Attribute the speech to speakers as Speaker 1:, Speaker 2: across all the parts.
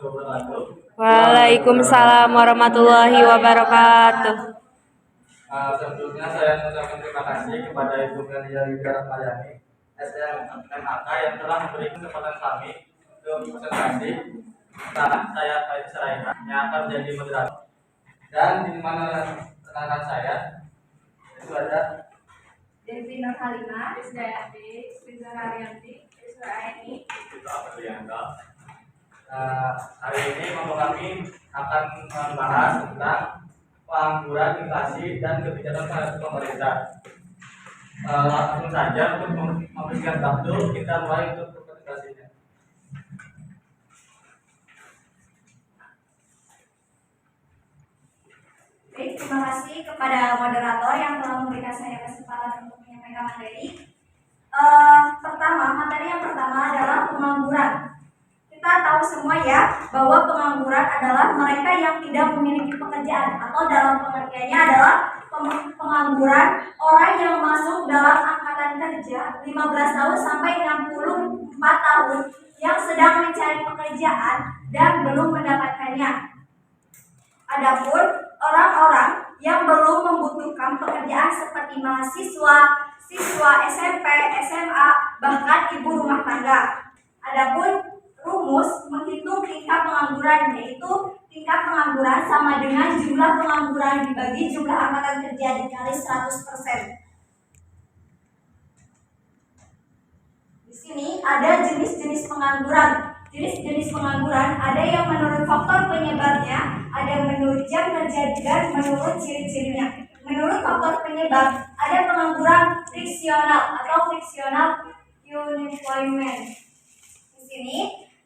Speaker 1: Waalaikumsalam warahmatullahi wabarakatuh.
Speaker 2: Sebelumnya saya mengucapkan terima kasih kepada Ibu Melia Widarapayani SMMAK yang telah memberikan kesempatan kami untuk presentasi. Saya Farid Seraina yang akan menjadi moderator. Dan di mana rekan saya itu ada
Speaker 3: Devi Nur Halimah, Krisdayanti, Rizal Haryanti, Rizal Aini,
Speaker 2: hari ini kami akan membahas tentang pengangguran, inflasi, dan kebijakan pemerintah. Langsung saja untuk membersihkan waktu, kita mulai untuk presentasinya.
Speaker 3: Baik, terima kasih kepada moderator yang telah memberikan saya kesempatan untuk menyampaikan materi. Materi yang pertama adalah pengangguran. Kita tahu semua ya bahwa pengangguran adalah mereka yang tidak memiliki pekerjaan, atau dalam pengertiannya adalah pengangguran orang yang masuk dalam angkatan kerja 15 tahun sampai 64 tahun yang sedang mencari pekerjaan dan belum mendapatkannya. Adapun orang-orang yang belum membutuhkan pekerjaan seperti mahasiswa, siswa SMP, SMA, bahkan ibu rumah tangga. Adapun rumus menghitung tingkat pengangguran, yaitu tingkat pengangguran sama dengan jumlah pengangguran dibagi jumlah angkatan kerja dikali 100%. Di sini ada jenis-jenis pengangguran. Jenis-jenis pengangguran ada yang menurut faktor penyebabnya, ada menurut jam kerja, dan menurut ciri-cirinya. Menurut faktor penyebab, ada pengangguran friksional atau frictional unemployment. Di sini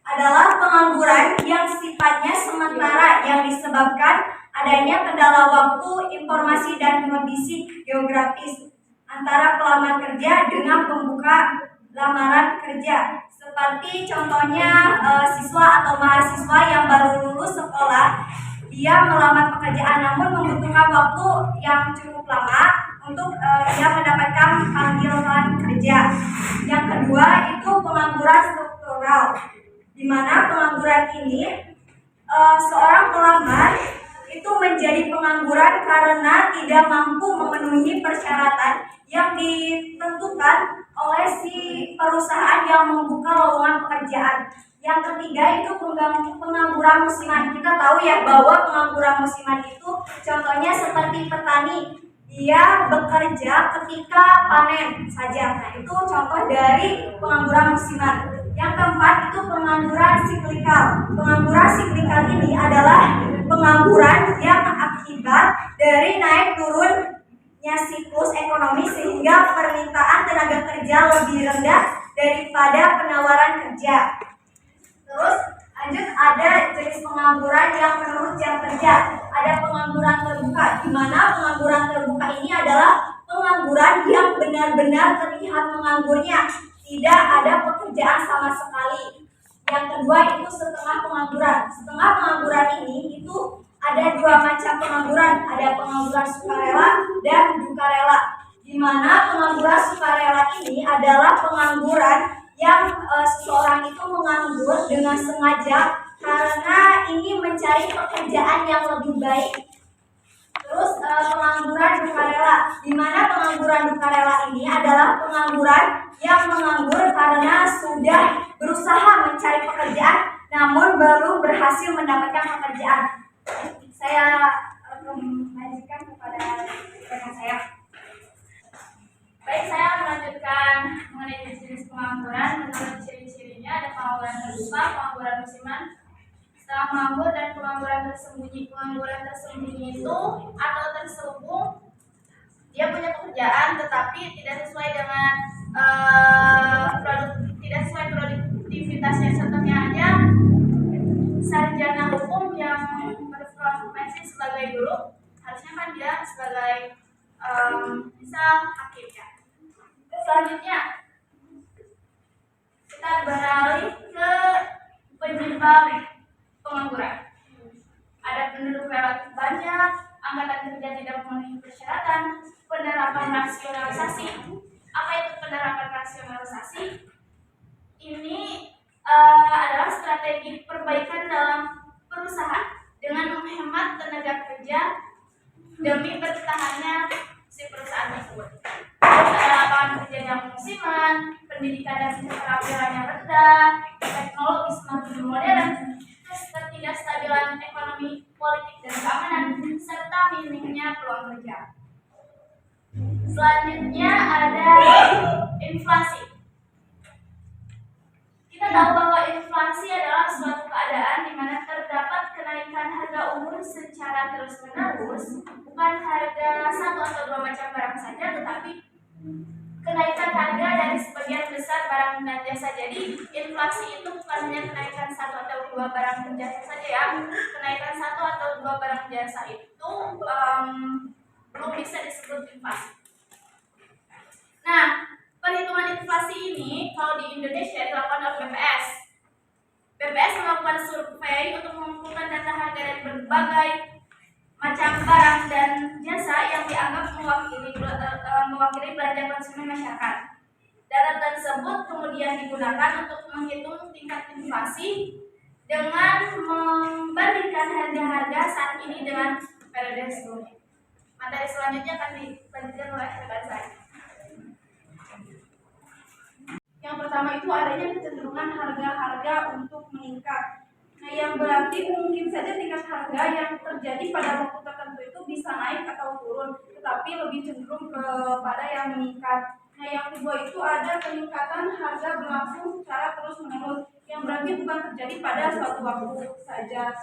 Speaker 3: adalah pengangguran yang sifatnya sementara yang disebabkan adanya kendala waktu, informasi, dan kondisi geografis antara pelamar kerja dengan pembuka lamaran kerja. Seperti contohnya siswa atau mahasiswa yang baru lulus sekolah, dia melamar pekerjaan namun membutuhkan waktu yang cukup lama untuk dia mendapatkan panggilan kerja. Yang kedua itu pengangguran struktural, di mana pengangguran ini seorang pelamar itu menjadi pengangguran karena tidak mampu memenuhi persyaratan yang ditentukan oleh si perusahaan yang membuka lowongan pekerjaan. Yang ketiga itu pengangguran musiman. Kita tahu ya bahwa pengangguran musiman itu contohnya seperti petani, dia bekerja ketika panen saja. Nah, itu contoh dari pengangguran musiman. Yang keempat itu pengangguran siklikal. Pengangguran siklikal ini adalah pengangguran yang akibat dari naik turunnya siklus ekonomi sehingga permintaan tenaga kerja lebih rendah daripada penawaran kerja. Terus lanjut ada jenis pengangguran yang menurut jam kerja. Ada pengangguran terbuka, di mana pengangguran terbuka ini adalah pengangguran yang benar-benar terlihat menganggurnya, tidak ada pekerjaan sama sekali. Yang kedua itu setengah pengangguran. Setengah pengangguran ini itu ada dua macam pengangguran, ada pengangguran sukarela dan dukarela. Di mana pengangguran sukarela ini adalah pengangguran yang seseorang itu menganggur dengan sengaja karena ingin mencari pekerjaan yang lebih baik. Terus pengangguran dukarela, di mana pengangguran dukarela ini adalah pengangguran yang menganggur karena sudah berusaha mencari pekerjaan namun belum berhasil mendapatkan pekerjaan. Saya lanjutkan kepada rekan saya. Baik, saya melanjutkan mengenai jenis pengangguran. Menurut ciri-cirinya ada pengangguran terbuka, pengangguran musiman, setengah penganggur, dan pengangguran tersembunyi. Pengangguran tersembunyi itu atau terselubung, dia punya pekerjaan tetapi tidak sesuai dengan tidak sesuai produktivitasnya. Contohnya aja sarjana hukum yang berprofesi sebagai guru, harusnya kan dia sebagai bisa hakim ya. Selanjutnya kita beralih ke penyebab pengangguran. Ada penduduk relatif banyak, angkatan kerja tidak memenuhi persyaratan, penerapan rasionalisasi. Apa itu penerapan rasionalisasi? Ini
Speaker 4: adalah strategi perbaikan dalam perusahaan dengan menghemat tenaga kerja demi bertahannya si perusahaan tersebut. Terus ada lapangan kerja yang musiman, pendidikan dan keterampilan yang rendah, teknologi semakin modern, terus ketidakstabilan ekonomi, politik dan keamanan, serta minimnya peluang kerja. Selanjutnya ada inflasi. Kita tahu bahwa inflasi adalah suatu keadaan di mana terdapat kenaikan harga umum secara terus-menerus, bukan harga satu atau dua macam barang saja, tetapi kenaikan harga dari sebagian besar barang dan jasa. Jadi inflasi itu bukan hanya kenaikan satu atau dua barang dan jasa saja ya. Kenaikan satu atau dua barang jasa itu belum bisa disebut inflasi. Nah, perhitungan inflasi ini kalau di Indonesia dilakukan oleh BPS. BPS melakukan survei untuk mengumpulkan data harga dari berbagai macam barang dan jasa yang dianggap mewakili belanja konsumen masyarakat. Data tersebut kemudian digunakan untuk menghitung tingkat inflasi dengan membandingkan harga-harga saat ini dengan periode sebelumnya. Materi selanjutnya akan dilanjutkan oleh rekan saya. Yang pertama itu adanya kecenderungan harga-harga untuk meningkat. Nah, yang berarti mungkin saja tingkat harga yang terjadi pada waktu tertentu itu bisa naik atau turun, tetapi lebih cenderung kepada yang meningkat. Nah, yang kedua itu ada peningkatan harga berlangsung secara terus-menerus, yang berarti bukan terjadi pada suatu waktu saja,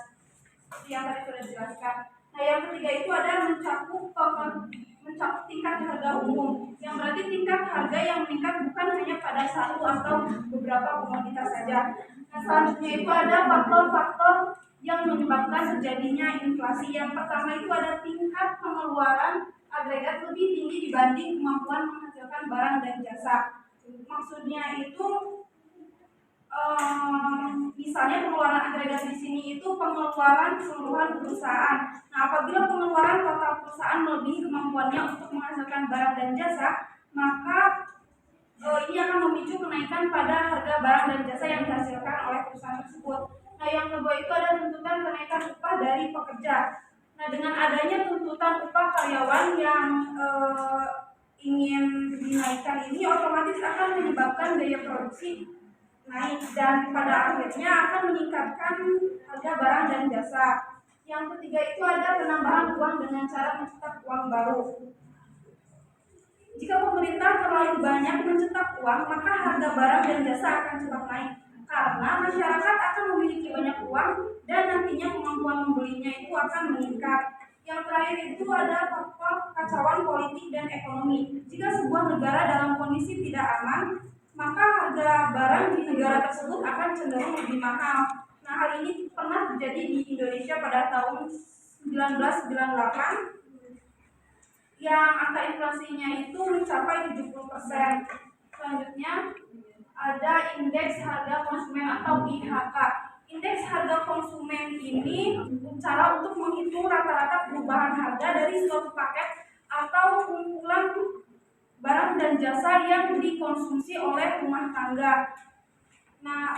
Speaker 4: yang tadi sudah dijelaskan. Nah, yang ketiga itu ada mencakup tingkat harga umum, yang berarti tingkat harga yang meningkat bukan hanya pada satu atau beberapa komoditas saja. Nah, selanjutnya itu ada faktor-faktor yang menyebabkan terjadinya inflasi. Yang pertama itu ada tingkat pengeluaran agregat lebih tinggi dibanding kemampuan menghasilkan barang dan jasa. Maksudnya itu misalnya pengeluaran agregat di sini itu pengeluaran keseluruhan perusahaan. Nah, apabila pengeluaran total perusahaan melebihi kemampuannya untuk menghasilkan barang dan jasa, maka ini akan memicu kenaikan pada harga barang dan jasa yang dihasilkan oleh perusahaan tersebut. Nah, yang kedua itu ada tuntutan kenaikan upah dari pekerja. Nah, dengan adanya tuntutan upah karyawan yang ingin dinaikkan ini otomatis akan menyebabkan daya produksi naik dan pada akhirnya akan meningkatkan harga barang dan jasa. Yang ketiga itu ada penambahan uang dengan cara mencetak uang baru. Jika pemerintah terlalu banyak mencetak uang, maka harga barang dan jasa akan cepat naik karena masyarakat akan memiliki banyak uang dan nantinya kemampuan membelinya itu akan meningkat. Yang terakhir itu ada faktor kekacauan politik dan ekonomi. Jika sebuah negara dalam kondisi tidak aman, maka harga barang di negara tersebut akan cenderung lebih mahal. Nah, hal ini pernah terjadi di Indonesia pada tahun 1998 yang angka inflasinya itu mencapai 70%. Selanjutnya ada indeks harga konsumen atau IHK. Indeks harga konsumen ini cara untuk menghitung rata-rata perubahan harga dari suatu paket atau kumpulan barang dan jasa yang dikonsumsi oleh rumah tangga. Nah,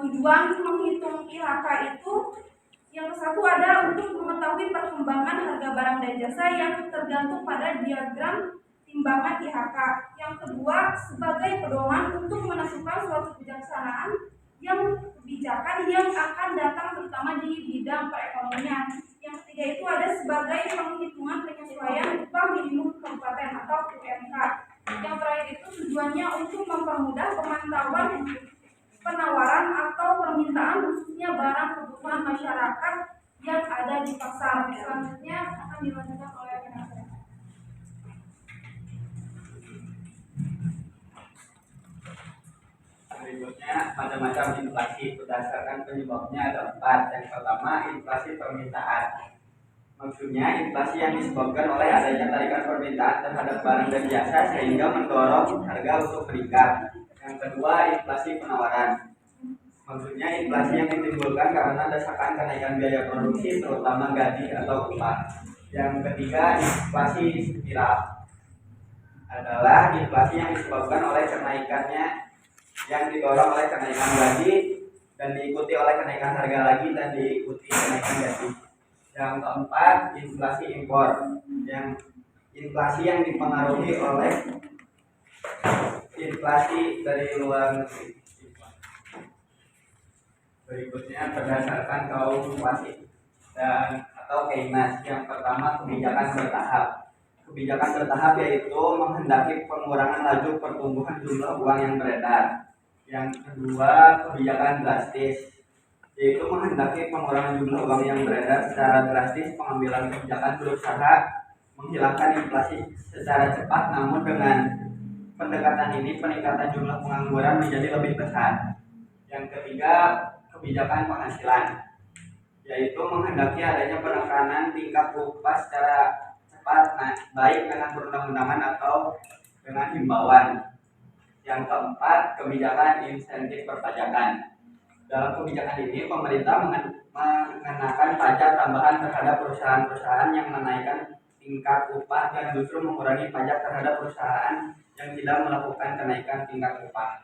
Speaker 4: tujuan menghitung IHK itu yang satu ada untuk mengetahui perkembangan harga barang dan jasa yang tergantung pada diagram timbangan IHK. Yang kedua, sebagai pedoman untuk menentukan suatu kebijaksanaan kebijakan yang akan datang terutama di bidang perekonomian. Yang ketiga itu ada sebagai penghitungan penyesuaian upah minimum kabupaten atau UMK. Yang terakhir itu tujuannya untuk mempermudah pemantauan penawaran atau permintaan khususnya barang kebutuhan masyarakat yang ada di pasar. Selanjutnya akan dilanjutkan oleh rekan saya.
Speaker 2: Berikutnya macam-macam inflasi. Berdasarkan penyebabnya ada 4. Yang pertama, inflasi permintaan. Maksudnya inflasi yang disebabkan oleh adanya tarikan permintaan terhadap barang dan jasa sehingga mendorong harga untuk meningkat. Yang kedua, inflasi penawaran. Maksudnya inflasi yang ditimbulkan karena desakan kenaikan biaya produksi terutama gaji atau upah. Yang ketiga, inflasi spiral adalah inflasi yang disebabkan oleh kenaikannya yang didorong oleh kenaikan gaji dan diikuti oleh kenaikan harga lagi dan diikuti kenaikan gaji. Yang keempat, inflasi impor. Yang inflasi yang dipengaruhi oleh inflasi dari luar negeri. Berikutnya berdasarkan kalkulasi dan atau Keynes. Yang pertama, kebijakan bertahap. Kebijakan bertahap yaitu menghendaki pengurangan laju pertumbuhan jumlah uang yang beredar. Yang kedua, kebijakan drastis, yaitu menghendaki pengurangan jumlah uang yang beredar secara drastis. Pengambilan kebijakan berusaha menghilangkan inflasi secara cepat, namun dengan pendekatan ini peningkatan jumlah pengangguran menjadi lebih besar. Yang ketiga, kebijakan penghasilan, yaitu menghendaki adanya penekanan tingkat upah secara cepat, baik dengan perundang-undangan atau dengan himbauan. Yang keempat, kebijakan insentif perpajakan. Dalam kebijakan ini, pemerintah mengenakan pajak tambahan terhadap perusahaan-perusahaan yang menaikkan tingkat upah dan justru mengurangi pajak terhadap perusahaan yang tidak melakukan kenaikan tingkat upah.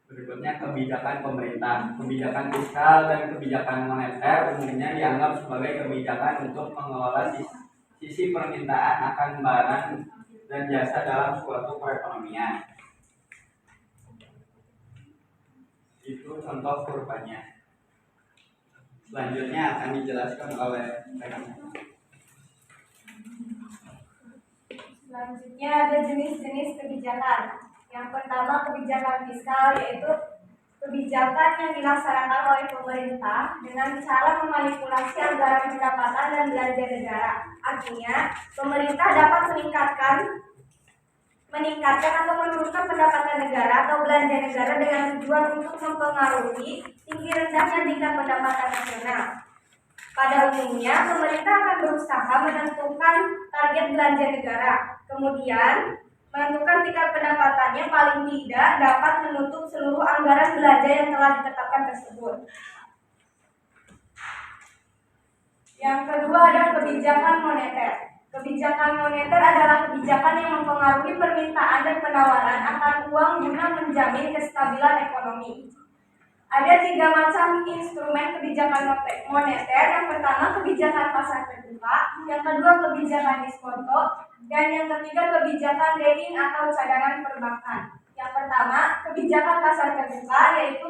Speaker 2: Berikutnya, kebijakan pemerintah. Kebijakan fiskal dan kebijakan moneter umumnya dianggap sebagai kebijakan untuk mengelola sisi permintaan akan barang dan jasa dalam suatu perekonomian. Itu contoh kurvanya. Selanjutnya akan dijelaskan oleh
Speaker 3: Selanjutnya ada jenis-jenis kebijakan. Yang pertama, kebijakan fiskal, yaitu kebijakan yang dilaksanakan oleh pemerintah dengan cara memanipulasi anggaran pendapatan dan belanja negara. Artinya, pemerintah dapat meningkatkan atau menurunkan pendapatan negara atau belanja negara dengan tujuan untuk mempengaruhi tinggi rendahnya tingkat pendapatan nasional. Pada umumnya, pemerintah akan berusaha menentukan target belanja negara, kemudian menentukan tingkat pendapatannya paling tidak dapat menutup seluruh anggaran belanja yang telah ditetapkan tersebut. Yang kedua ada kebijakan moneter. Kebijakan moneter adalah kebijakan yang mempengaruhi permintaan dan penawaran akan uang guna menjamin kestabilan ekonomi. Ada 3 macam instrumen kebijakan moneter. Yang pertama, kebijakan pasar terbuka. Yang kedua, kebijakan diskonto. Dan yang ketiga, kebijakan dening atau cadangan perbankan. Yang pertama, kebijakan pasar terbuka, yaitu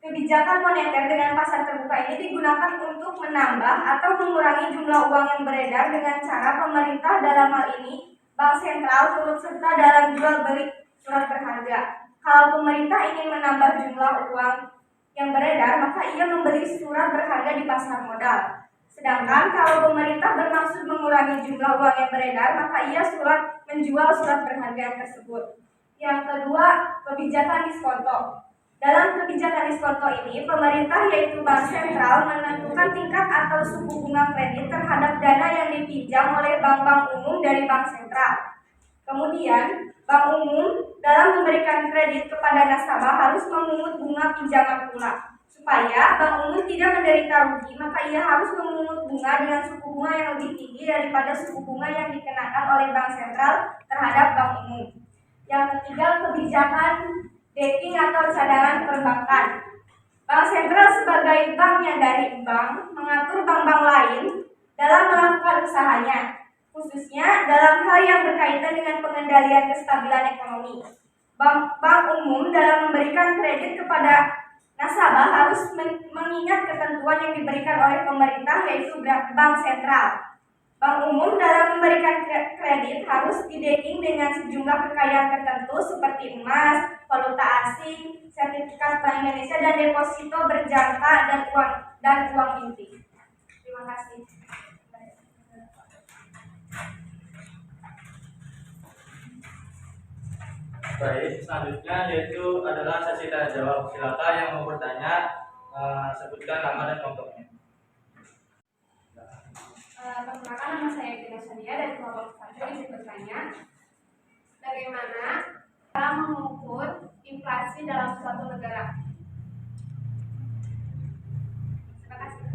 Speaker 3: kebijakan moneter dengan pasar terbuka ini digunakan untuk menambah atau mengurangi jumlah uang yang beredar dengan cara pemerintah, dalam hal ini bank sentral, turut serta dalam jual beli surat berharga. Kalau pemerintah ingin menambah jumlah uang yang beredar, maka ia membeli surat berharga di pasar modal. Sedangkan kalau pemerintah bermaksud mengurangi jumlah uang yang beredar, maka ia menjual surat berharga tersebut. Yang kedua, kebijakan diskonto. Dalam kebijakan diskonto ini, pemerintah yaitu bank sentral menentukan tingkat atau suku bunga kredit terhadap dana yang dipinjam oleh bank-bank umum dari bank sentral. Kemudian, bank umum dalam memberikan kredit kepada nasabah harus memungut bunga pinjaman pula. Supaya bank umum tidak menderita rugi, maka ia harus memungut bunga dengan suku bunga yang lebih tinggi daripada suku bunga yang dikenakan oleh bank sentral terhadap bank umum. Yang ketiga, kebijakan deking atau cadangan perbankan. Bank sentral sebagai banknya dari bank mengatur bank-bank lain dalam melakukan usahanya, khususnya dalam hal yang berkaitan dengan pengendalian kestabilan ekonomi. Bank umum dalam memberikan kredit kepada nasabah harus mengingat ketentuan yang diberikan oleh pemerintah, yaitu bank sentral. Bank umum dalam memberikan kredit harus didekking dengan sejumlah kekayaan tertentu seperti emas, valuta asing, sertifikat Bank Indonesia, dan deposito berjangka dan uang inti. Terima kasih.
Speaker 2: Baik, selanjutnya yaitu adalah sesi tanya jawab. Silakan yang mau bertanya, sebutkan nama dan kelompoknya.
Speaker 4: Perkenalkan, nama saya Tina Sania dari kelompok 1. Izin bertanya, bagaimana cara mengukur inflasi dalam suatu negara? Terima kasih.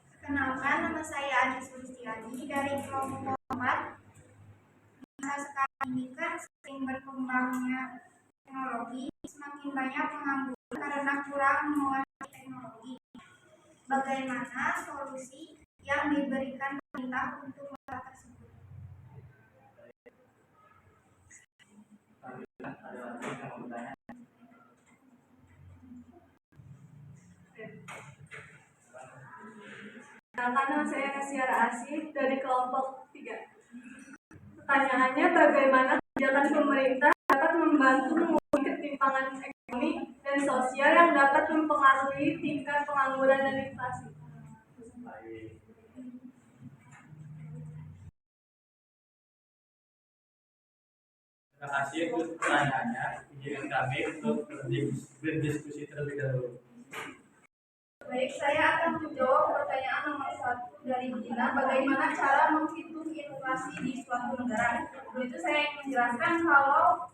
Speaker 5: Perkenalkan, nama saya Adi Sulistia
Speaker 4: ini dari kelompok 4. Masa sekarang ini kan sering berkembangnya teknologi, semakin banyak pengangguran karena kurang menguasai teknologi. Bagaimana solusi yang diberikan pemerintah untuk masalah tersebut?
Speaker 2: Ada lagi yang mau bertanya?
Speaker 5: Karena saya Nasyara Asih dari kelompok 3. Pertanyaannya, bagaimana kebijakan pemerintah dapat membantu mengurangi ketimpangan ekonomi dan sosial yang dapat mempengaruhi tingkat pengangguran dan inflasi?
Speaker 2: Baik. Terima kasih untuk pertanyaannya. Izinkan kami untuk berdiskusi terlebih dahulu.
Speaker 4: Baik, saya akan menjawab pertanyaan nomor 1 dari Gina. Bagaimana cara menghitung inflasi di suatu negara? Untuk itu saya ingin menjelaskan kalau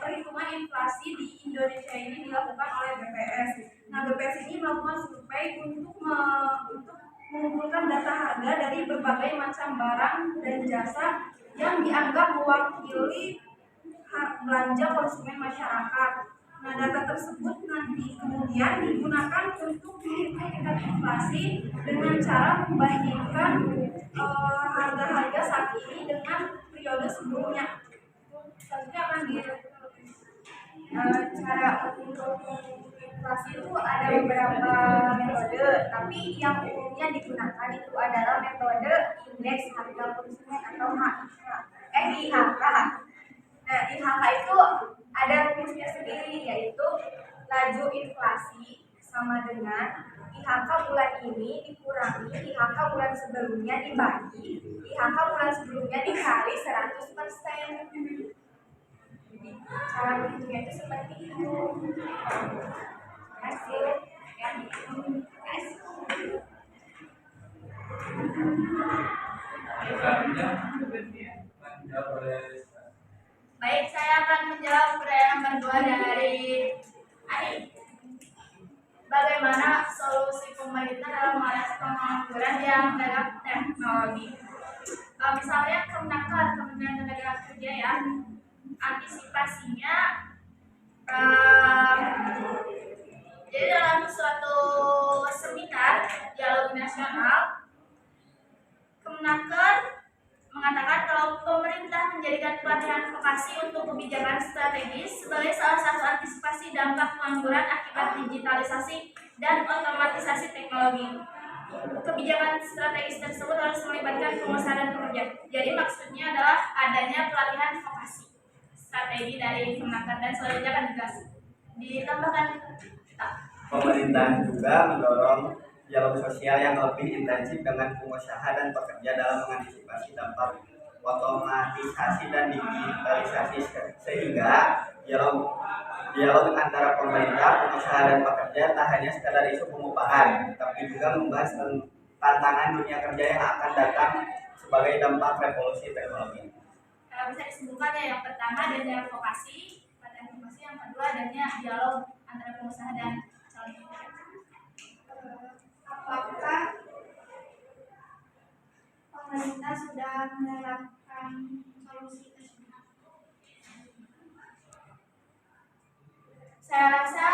Speaker 4: perhitungan inflasi di Indonesia ini dilakukan oleh BPS. Nah, BPS ini melakukan survei untuk mengumpulkan data harga dari berbagai macam barang dan jasa yang dianggap mewakili hak belanja konsumen masyarakat. Nah, data tersebut nanti kemudian digunakan untuk menghitung tingkat inflasi dengan cara membandingkan harga-harga saat ini dengan periode sebelumnya. Selanjutnya akan cara untuk inflasi itu ada beberapa metode, tapi yang umumnya digunakan itu adalah metode indeks harga konsumen atau IHK. Nah, IHK itu ada rumusnya sendiri, yaitu laju inflasi sama dengan IHK bulan ini dikurangi IHK bulan sebelumnya dibagi IHK bulan sebelumnya dikali 100%. Jadi cara menghitungnya itu seperti itu. Hasil yang Baik, saya akan menjawab pertanyaan nomor 2 dari Ani. Bagaimana solusi pemerintah dalam mengatasi pengangguran yang dalam teknologi? Misalnya Kementerian Tenaga Kerja ya, antisipasinya jadi dalam suatu seminar dialog nasional, Kemenaker mengatakan kalau pemerintah menjadikan pelatihan vokasi untuk kebijakan strategis sebagai salah satu antisipasi dampak pengangguran akibat digitalisasi dan otomatisasi teknologi. Kebijakan strategis tersebut harus melibatkan pengusaha dan pekerja. Jadi maksudnya adalah adanya pelatihan vokasi strategi dari Kemenaker, dan selanjutnya akan ditambahkan.
Speaker 6: Pemerintah juga mendorong dialog sosial yang lebih intensif dengan pengusaha dan pekerja dalam mengantisipasi dampak otomatisasi dan digitalisasi, sehingga dialog antara pemerintah, pengusaha dan pekerja tak hanya sekadar isu pengupahan, tapi juga membahas tantangan dunia kerja yang akan datang sebagai dampak revolusi teknologi.
Speaker 4: Bisa disebutkan ya, yang pertama adanya vokasi, pelatihan vokasi, yang kedua adanya dialog antara pengusaha dan calon pekerja. Apakah pemerintah sudah menerapkan solusi tersebut? Saya rasa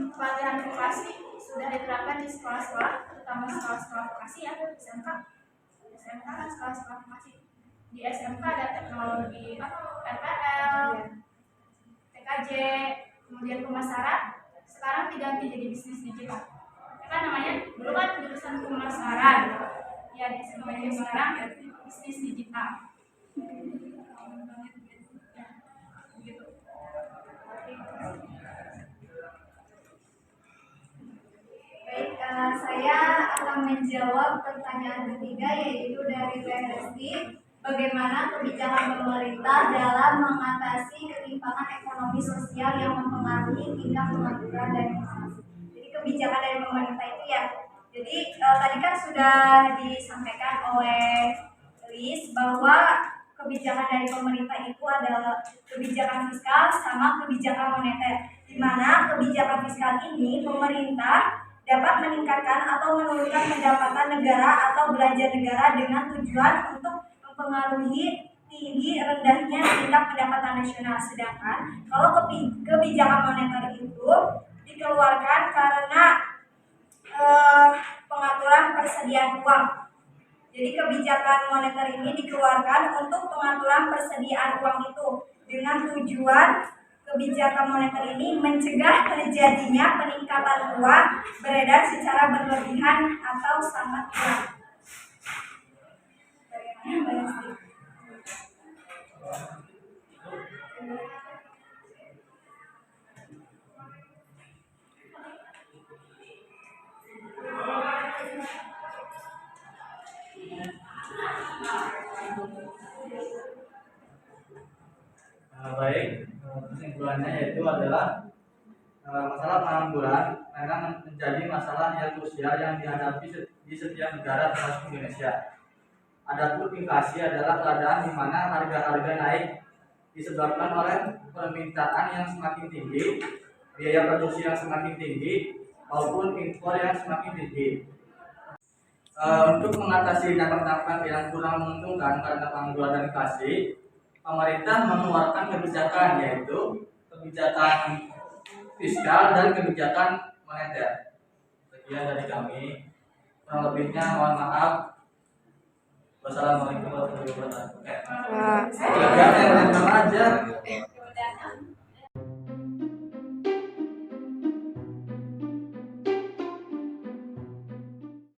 Speaker 4: pelatihan vokasi sudah diterapkan di sekolah-sekolah, terutama sekolah-sekolah vokasi ya, SMK kan sekolah-sekolah vokasi. Di SMK ada teknologi RPL, TKJ, kemudian pemasaran, sekarang diganti jadi bisnis digital. Kan namanya dulu kan jurusan pemasaran, ya di sekarang bisnis digital. Begitu.
Speaker 3: Baik, saya akan menjawab pertanyaan ketiga, yaitu dari Resti. Bagaimana kebijakan pemerintah dalam mengatasi ketimpangan ekonomi sosial yang mempengaruhi tingkat pengangguran dan inflasi? Jadi kebijakan dari pemerintah itu ya. Jadi tadi kan sudah disampaikan oleh Liz bahwa kebijakan dari pemerintah itu adalah kebijakan fiskal sama kebijakan moneter. Di mana kebijakan fiskal ini pemerintah dapat meningkatkan atau menurunkan pendapatan negara atau belanja negara dengan tujuan untuk mempengaruhi tinggi rendahnya tingkat pendapatan nasional. Sedangkan kalau kebijakan moneter itu dikeluarkan karena pengaturan persediaan uang. Jadi kebijakan moneter ini dikeluarkan untuk pengaturan persediaan uang itu dengan tujuan kebijakan moneter ini mencegah terjadinya peningkatan uang beredar secara berlebihan atau sangat kurang. Bagaimana Mbak Lesti?
Speaker 2: Baik, kesimpulannya yaitu adalah masalah pengangguran memang menjadi masalah yang krusial yang dihadapi di setiap negara termasuk Indonesia. Adapun inflasi adalah keadaan di mana harga-harga naik disebabkan oleh permintaan yang semakin tinggi, biaya produksi yang semakin tinggi, maupun impor yang semakin tinggi. Untuk mengatasi dampak-dampak yang kurang menguntungkan karena pengangguran dan inflasi, pemerintah mengeluarkan kebijakan yaitu kebijakan fiskal dan kebijakan moneter. Sekian dari kami. Kurang lebihnya mohon maaf. Wassalamualaikum warahmatullahi wabarakatuh.
Speaker 1: Wah.
Speaker 2: Yang aja.